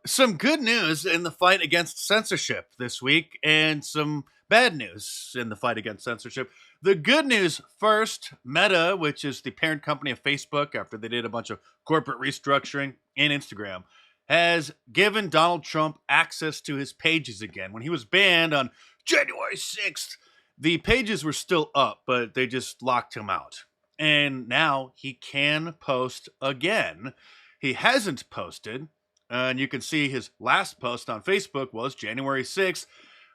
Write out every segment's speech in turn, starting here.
Some good news in the fight against censorship this week, and some bad news in the fight against censorship. The good news first: Meta, which is the parent company of Facebook after they did a bunch of corporate restructuring, and Instagram, has given Donald Trump access to his pages again. When he was banned on January 6th, the pages were still up, but they just locked him out. And now he can post again. He hasn't posted, and you can see his last post on Facebook was January 6th,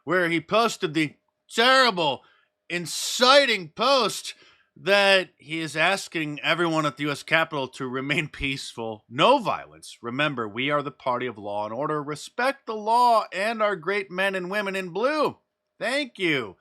where he posted the terrible, inciting post that he is asking everyone at the U.S. Capitol to remain peaceful, no violence. Remember, we are the party of law and order. Respect the law and our great men and women in blue. Thank you.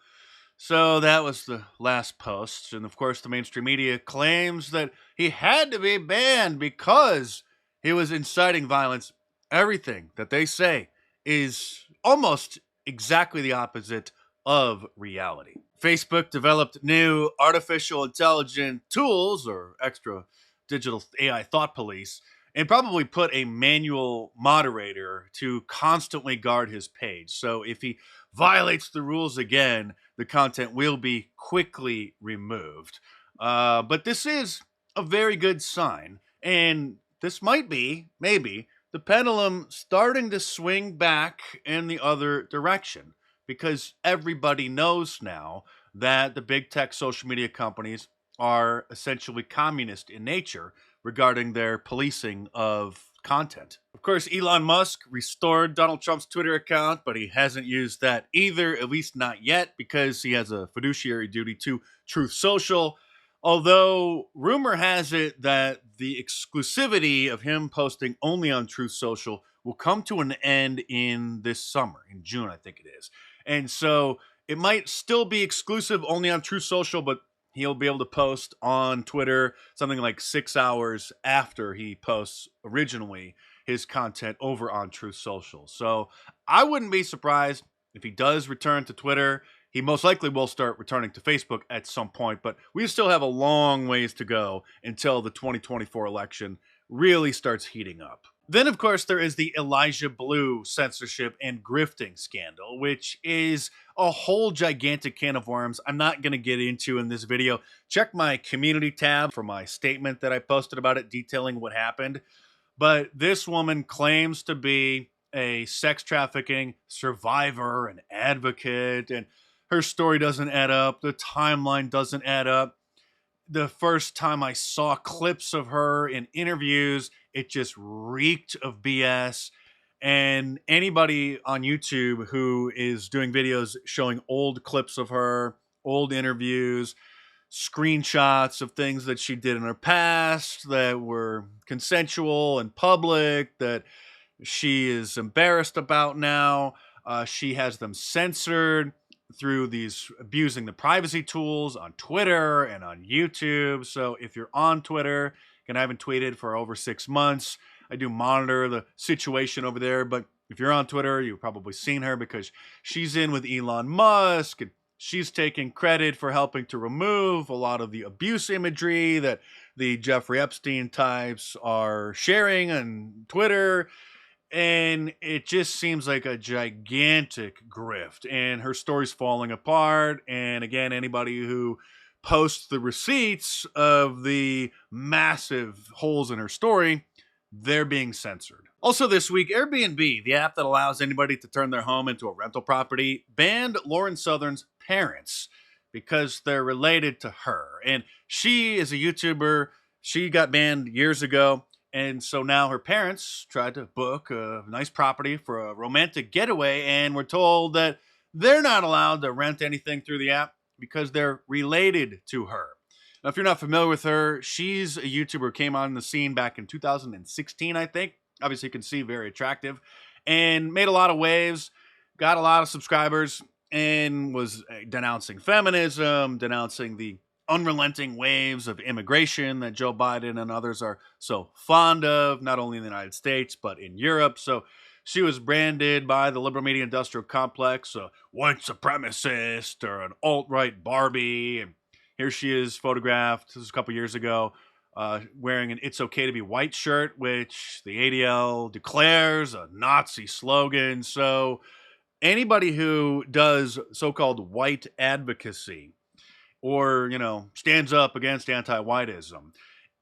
So that was the last post. And of course, the mainstream media claims that he had to be banned because he was inciting violence. Everything that they say is almost exactly the opposite of reality. Facebook developed new artificial intelligence tools, or extra digital AI thought police, and probably put a manual moderator to constantly guard his page. So if he violates the rules again, the content will be quickly removed. But this is a very good sign. And this might be, maybe, the pendulum starting to swing back in the other direction, because everybody knows now that the big tech social media companies are essentially communist in nature regarding their policing of content. Of course, Elon Musk restored Donald Trump's Twitter account, but he hasn't used that either, at least not yet, because he has a fiduciary duty to Truth Social. Although rumor has it that the exclusivity of him posting only on Truth Social will come to an end in this summer, in June, I think it is. And so it might still be exclusive only on Truth Social, but he'll be able to post on Twitter something like 6 hours after he posts originally his content over on Truth Social. So I wouldn't be surprised if he does return to Twitter. He most likely will start returning to Facebook at some point, but we still have a long ways to go until the 2024 election really starts heating up. Then, of course, there is the Elijah Blue censorship and grifting scandal, which is a whole gigantic can of worms I'm not going to get into in this video. Check my community tab for my statement that I posted about it detailing what happened. But this woman claims to be a sex trafficking survivor and advocate, and her story doesn't add up. The timeline doesn't add up. The first time I saw clips of her in interviews, it just reeked of BS. And anybody on YouTube who is doing videos showing old clips of her, old interviews, screenshots of things that she did in her past that were consensual and public, that she is embarrassed about now. She has them censored through these abusing the privacy tools on Twitter and on YouTube. So if you're on Twitter, and I haven't tweeted for over 6 months, I do monitor the situation over there. But if you're on Twitter, you've probably seen her because she's in with Elon Musk, and she's taking credit for helping to remove a lot of the abuse imagery that the Jeffrey Epstein types are sharing on Twitter. And it just seems like a gigantic grift, and her story's falling apart. And again, anybody who posts the receipts of the massive holes in her story, they're being censored. Also this week, Airbnb, the app that allows anybody to turn their home into a rental property, banned Lauren Southern's parents because they're related to her. And she is a YouTuber. She got banned years ago. And so now her parents tried to book a nice property for a romantic getaway, and we're told that they're not allowed to rent anything through the app because they're related to her. Now, if you're not familiar with her, she's a YouTuber who came on the scene back in 2016, I think. Obviously, you can see very attractive, and made a lot of waves, got a lot of subscribers, and was denouncing feminism, denouncing the unrelenting waves of immigration that Joe Biden and others are so fond of, not only in the United States, but in Europe. So she was branded by the liberal media industrial complex a white supremacist or an alt-right Barbie. And here she is photographed, this was a couple years ago, wearing an "It's Okay to Be White" shirt, which the ADL declares a Nazi slogan. So anybody who does so-called white advocacy or, stands up against anti-whiteism,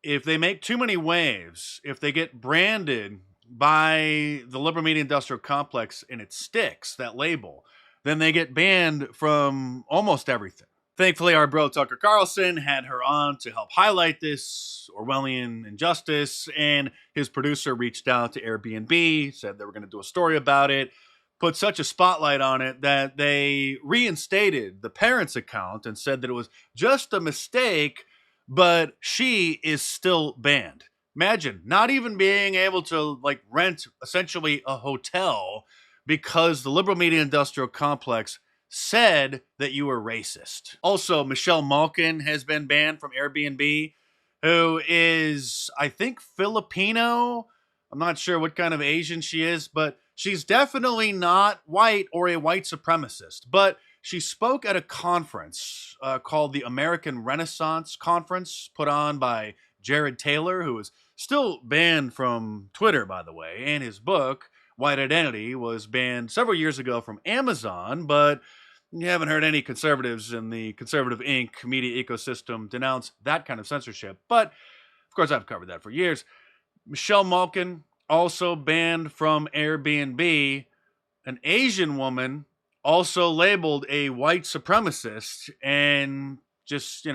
if they make too many waves, if they get branded by the liberal media industrial complex and it sticks, that label, then they get banned from almost everything. Thankfully, our bro Tucker Carlson had her on to help highlight this Orwellian injustice, and his producer reached out to Airbnb, said they were going to do a story about it, put such a spotlight on it that they reinstated the parents' account and said that it was just a mistake, but she is still banned. Imagine not even being able to rent essentially a hotel because the liberal media industrial complex said that you were racist. Also, Michelle Malkin has been banned from Airbnb, who is, I think, Filipino. I'm not sure what kind of Asian she is, but she's definitely not white or a white supremacist. But she spoke at a conference called the American Renaissance Conference, put on by Jared Taylor, who is still banned from Twitter, by the way, and his book, White Identity, was banned several years ago from Amazon, but you haven't heard any conservatives in the Conservative Inc. media ecosystem denounce that kind of censorship. But, of course, I've covered that for years. Michelle Malkin also banned from Airbnb. An Asian woman also labeled a white supremacist and just,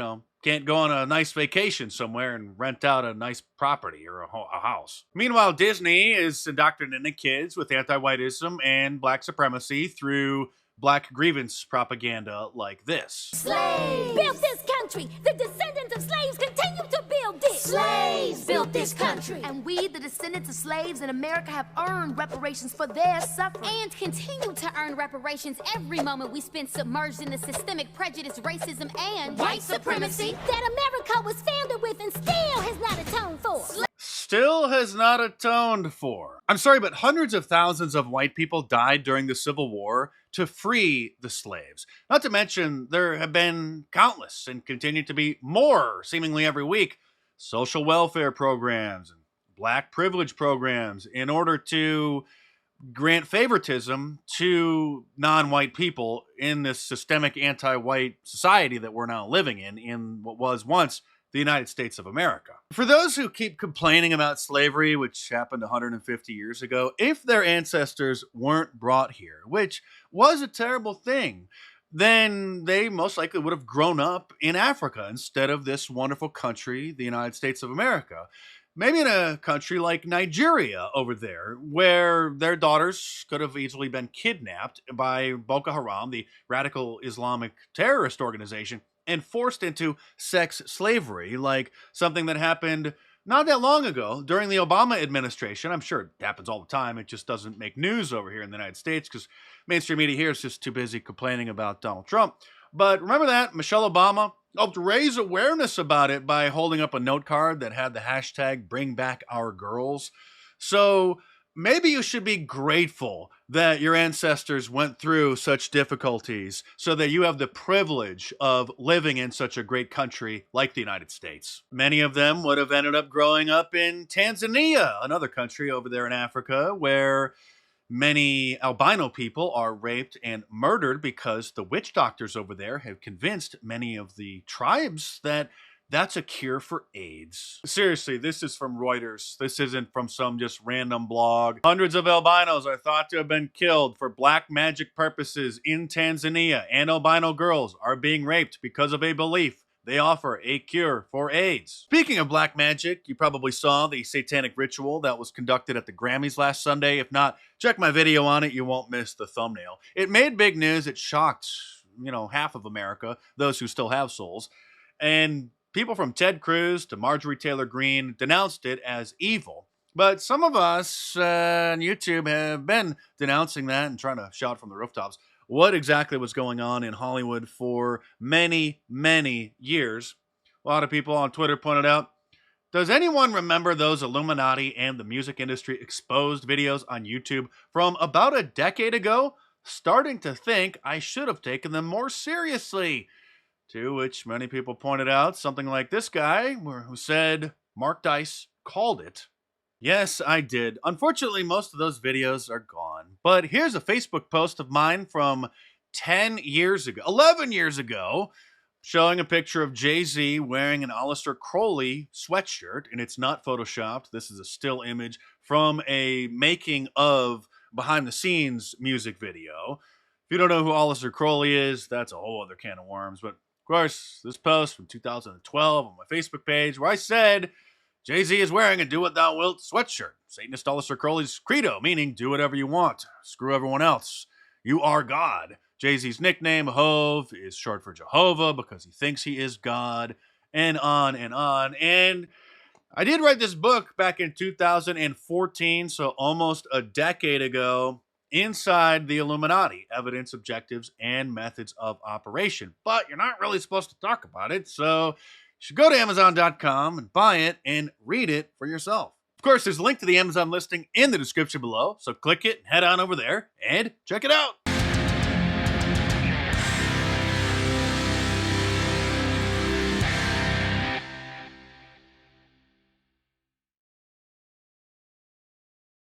can't go on a nice vacation somewhere and rent out a nice property or a house. Meanwhile, Disney is indoctrinating kids with anti-whiteism and black supremacy through black grievance propaganda like this. Slaves built this country. The descendants of slaves continue to build it. Slaves built this country. And we, the descendants of slaves in America, have earned reparations for their suffering. And continue to earn reparations every moment we spend submerged in the systemic prejudice, racism, and white supremacy that America was founded with and still has not atoned for. Still has not atoned for. I'm sorry, but hundreds of thousands of white people died during the Civil War to free the slaves. Not to mention, there have been countless and continue to be more, seemingly every week, social welfare programs and black privilege programs in order to grant favoritism to non-white people in this systemic anti-white society that we're now living in what was once the United States of America. For those who keep complaining about slavery, which happened 150 years ago, if their ancestors weren't brought here, which was a terrible thing, then they most likely would have grown up in Africa instead of this wonderful country, the United States of America. Maybe in a country like Nigeria over there, where their daughters could have easily been kidnapped by Boko Haram, the radical Islamic terrorist organization, and forced into sex slavery, like something that happened not that long ago during the Obama administration. I'm sure it happens all the time. It just doesn't make news over here in the United States because mainstream media here is just too busy complaining about Donald Trump. But remember that Michelle Obama helped raise awareness about it by holding up a note card that had the hashtag #BringBackOurGirls. So maybe you should be grateful that your ancestors went through such difficulties so that you have the privilege of living in such a great country like the United States. Many of them would have ended up growing up in Tanzania, another country over there in Africa, where many albino people are raped and murdered because the witch doctors over there have convinced many of the tribes that that's a cure for AIDS. Seriously, this is from Reuters. This isn't from some just random blog. Hundreds of albinos are thought to have been killed for black magic purposes in Tanzania, and albino girls are being raped because of a belief they offer a cure for AIDS. Speaking of black magic, you probably saw the satanic ritual that was conducted at the Grammys last Sunday. If not, check my video on it. You won't miss the thumbnail. It made big news. It shocked, half of America, those who still have souls. And people from Ted Cruz to Marjorie Taylor Greene denounced it as evil. But some of us on YouTube have been denouncing that and trying to shout from the rooftops what exactly was going on in Hollywood for many, many years. A lot of people on Twitter pointed out, does anyone remember those Illuminati and the music industry exposed videos on YouTube from about a decade ago? Starting to think I should have taken them more seriously. To which many people pointed out something like this guy, who said, Mark Dice called it. Yes, I did. Unfortunately, most of those videos are gone. But here's a Facebook post of mine from 10 years ago, 11 years ago, showing a picture of Jay-Z wearing an Aleister Crowley sweatshirt, and it's not photoshopped. This is a still image from a making of behind-the-scenes music video. If you don't know who Aleister Crowley is, that's a whole other can of worms. But, of course, this post from 2012 on my Facebook page where I said Jay-Z is wearing a do what thou wilt sweatshirt. Satanist Aleister Crowley's credo, meaning do whatever you want. Screw everyone else. You are God. Jay-Z's nickname, Hove, is short for Jehovah because he thinks he is God, and on and on. And I did write this book back in 2014, so almost a decade ago, Inside the Illuminati, Evidence, Objectives, and Methods of Operation. But you're not really supposed to talk about it, so you should go to Amazon.com and buy it and read it for yourself. Of course, there's a link to the Amazon listing in the description below, so click it and head on over there and check it out.